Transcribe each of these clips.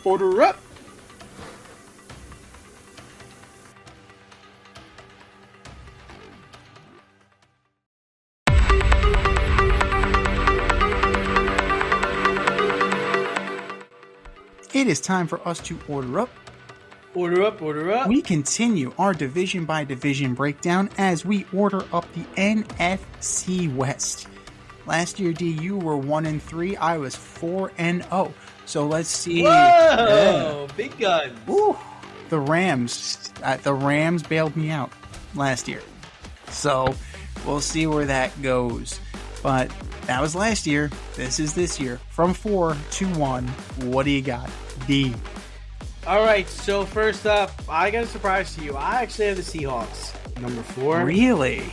Order up. It is time for us to order up. Order up, order up. We continue our division by division breakdown as we order up the NFC West. Last year, D, you were 1-3. I was 4-0. So let's see. Whoa, big guns. Ooh, the Rams. The Rams bailed me out last year. So we'll see where that goes. But that was last year. This is this year. From 4 to 1. What do you got, D? All right, so first up, I got a surprise to you. I actually have the Seahawks, number 4. Really?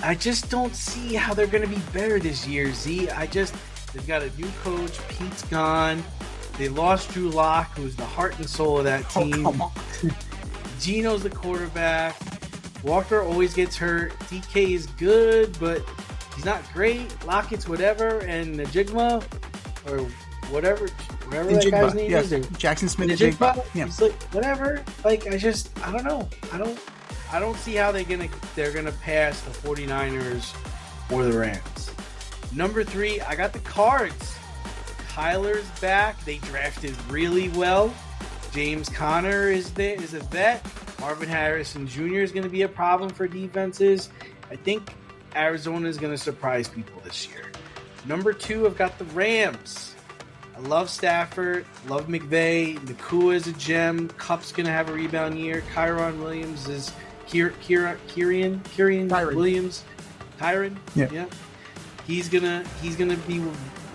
I just don't see how they're going to be better this year, Z. They've got a new coach. Pete's gone. They lost Drew Lock, who's the heart and soul of that team. Oh, come on. Gino's the quarterback. Walker always gets hurt. DK is good, but he's not great. Lockett's whatever, and Najigma, or whatever that guy's name is. Jackson Smith. Najigma. Yeah. He's like, whatever. Like, I don't know. I don't see how they're gonna pass the 49ers or the Rams. Number 3, I got the Cards. Kyler's back. They drafted really well. James Conner is a vet. Marvin Harrison Jr. is going to be a problem for defenses. I think Arizona is going to surprise people this year. Number 2, I've got the Rams. I love Stafford. Love McVay. Nakua is a gem. Kupp's going to have a rebound year. Kyron Williams is Kyron Williams. Kyron? Yeah. He's gonna be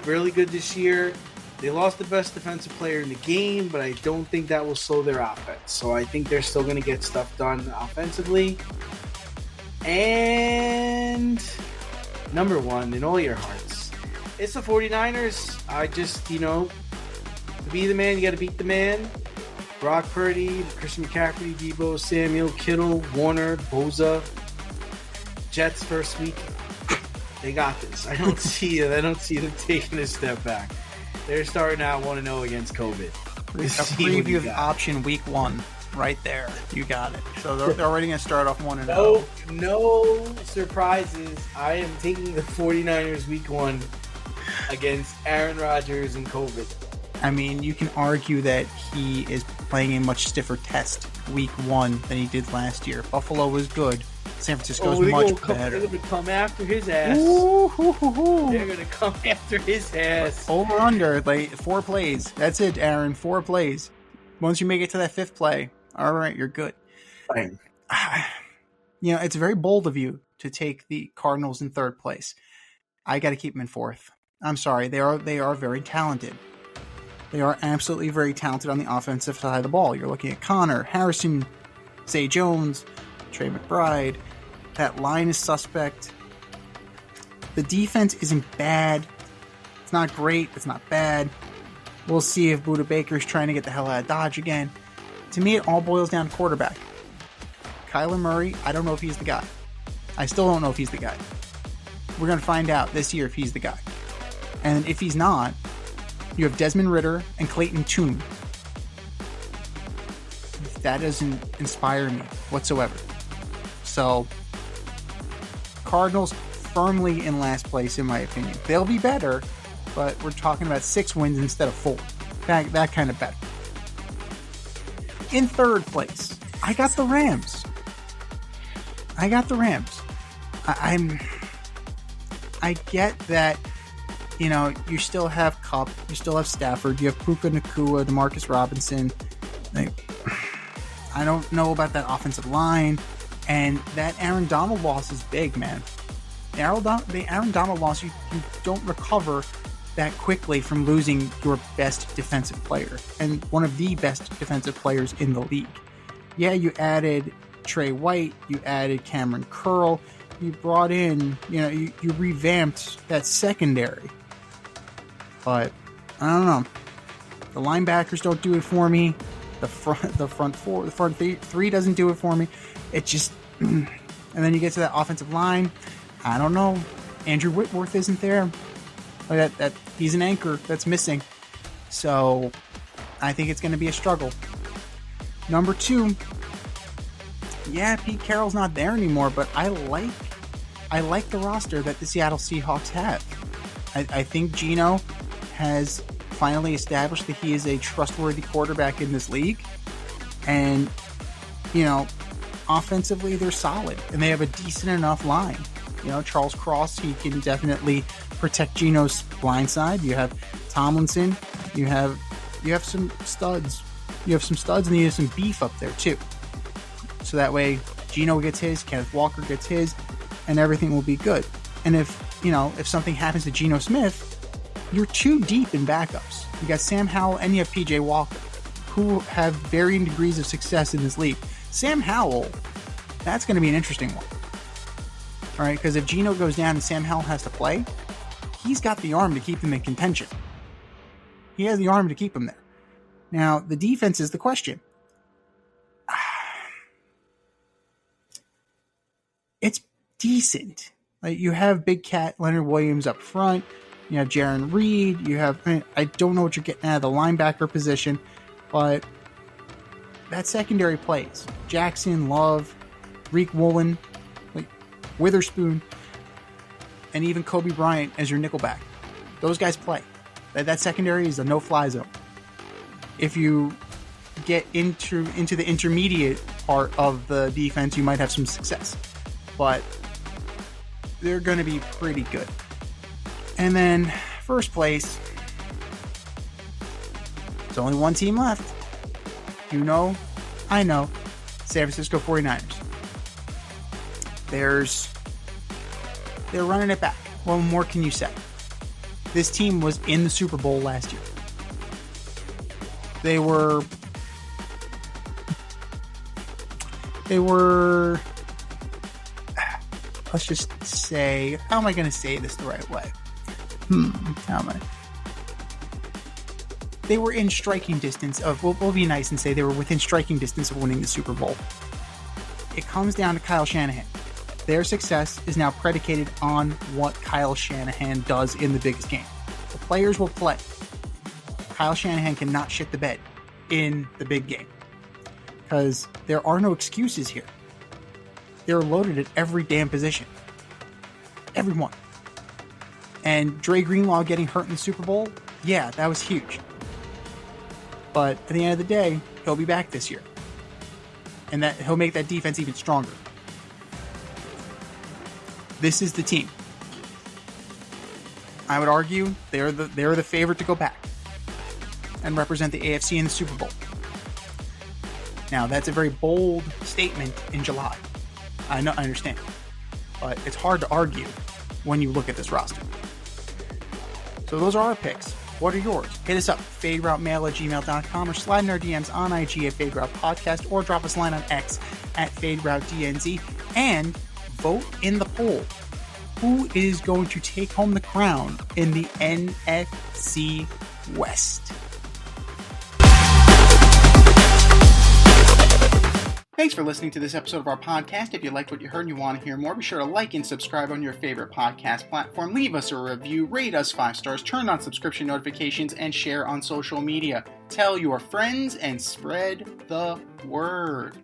really good this year. They lost the best defensive player in the game, but I don't think that will slow their offense. So I think they're still going to get stuff done offensively. And number 1 in all your hearts, it's the 49ers. I just, to be the man, you got to beat the man. Brock Purdy, Christian McCaffrey, Deebo Samuel, Kittle, Warner, Boza. Jets first week. They got this. I don't see them taking a step back. They're starting out 1-0 against COVID. A preview of option week 1 right there. You got it. So they're already going to start off 1-0. No surprises. I am taking the 49ers week 1 against Aaron Rodgers and COVID. I mean, you can argue that he is playing a much stiffer test week 1 than he did last year. Buffalo was good. San Francisco's much better. They're going to come after his ass. They're going to come after his ass. Over under, like 4 plays. That's it, Aaron. 4 plays. Once you make it to that 5th play, all right, you're good. Fine. It's very bold of you to take the Cardinals in 3rd place. I got to keep them in 4th. I'm sorry. They are very talented. They are absolutely very talented on the offensive side of the ball. You're looking at Connor, Harrison, Zay Jones, Trey McBride. That line is suspect. The defense isn't bad. It's not great. It's not bad. We'll see if Budda Baker's trying to get the hell out of Dodge again. To me, it all boils down to quarterback. Kyler Murray, I don't know if he's the guy. I still don't know if he's the guy. We're going to find out this year if he's the guy. And if he's not, you have Desmond Ridder and Clayton Tune. That doesn't inspire me whatsoever. So, Cardinals firmly in last place, in my opinion. They'll be better, but we're talking about 6 wins instead of 4. That kind of better. In 3rd place, I got the Rams. I get that, you still have Kupp, you still have Stafford, you have Puka Nacua, DeMarcus Robinson. I don't know about that offensive line, and that Aaron Donald loss is big, man. The Aaron Donald loss, you don't recover that quickly from losing your best defensive player and one of the best defensive players in the league. Yeah, you added Trey White, you added Cameron Curl, you brought in, you revamped that secondary. But I don't know. The linebackers don't do it for me. The front three doesn't do it for me. It just, and then you get to that offensive line. I don't know. Andrew Whitworth isn't there. That he's an anchor that's missing. So I think it's going to be a struggle. Number 2, yeah, Pete Carroll's not there anymore, but I like the roster that the Seattle Seahawks have. I think Geno has finally established that he is a trustworthy quarterback in this league. And, offensively, they're solid. And they have a decent enough line. Charles Cross, he can definitely protect Geno's blind side. You have Tomlinson. You have some studs. You have some studs and you have some beef up there, too. So that way, Geno gets his, Kenneth Walker gets his, and everything will be good. And if something happens to Geno Smith, you're too deep in backups. You got Sam Howell and you have PJ Walker, who have varying degrees of success in this league. Sam Howell, that's going to be an interesting one. All right, because if Geno goes down and Sam Howell has to play, he's got the arm to keep them in contention. He has the arm to keep them there. Now, the defense is the question. It's decent. Like, you have Big Cat Leonard Williams up front. You have Jaron Reed. I don't know what you're getting out of the linebacker position, but that secondary plays. Jackson, Love, Reek Woolen, Witherspoon, and even Kobe Bryant as your nickelback. Those guys play. That secondary is a no-fly zone. If you get into the intermediate part of the defense, you might have some success. But they're going to be pretty good. And then, first place, there's only one team left. I know, San Francisco 49ers. They're running it back. What more can you say? This team was in the Super Bowl last year. They were let's just say, how am I going to say this the right way? How am I? They were in striking distance of, we'll be nice and say they were within striking distance of winning the Super Bowl. It comes down to Kyle Shanahan. Their success is now predicated on what Kyle Shanahan does in the biggest game. The players will play. Kyle Shanahan cannot shit the bed in the big game because there are no excuses here. They're loaded at every damn position. Everyone. And Dre Greenlaw getting hurt in the Super Bowl, yeah, that was huge. But at the end of the day, he'll be back this year. And that he'll make that defense even stronger. This is the team. I would argue they're the favorite to go back and represent the AFC in the Super Bowl. Now, that's a very bold statement in July. I understand. But it's hard to argue when you look at this roster. So those are our picks. What are yours? Hit us up, faderoutemail@gmail.com, or slide in our DMs on IG at FadeRoutePodcast, or drop us a line on X at FadeRouteDNZ, and vote in the poll. Who is going to take home the crown in the NFC West? Thanks for listening to this episode of our podcast. If you liked what you heard and you want to hear more, be sure to like and subscribe on your favorite podcast platform. Leave us a review, rate us 5 stars, turn on subscription notifications, and share on social media. Tell your friends and spread the word.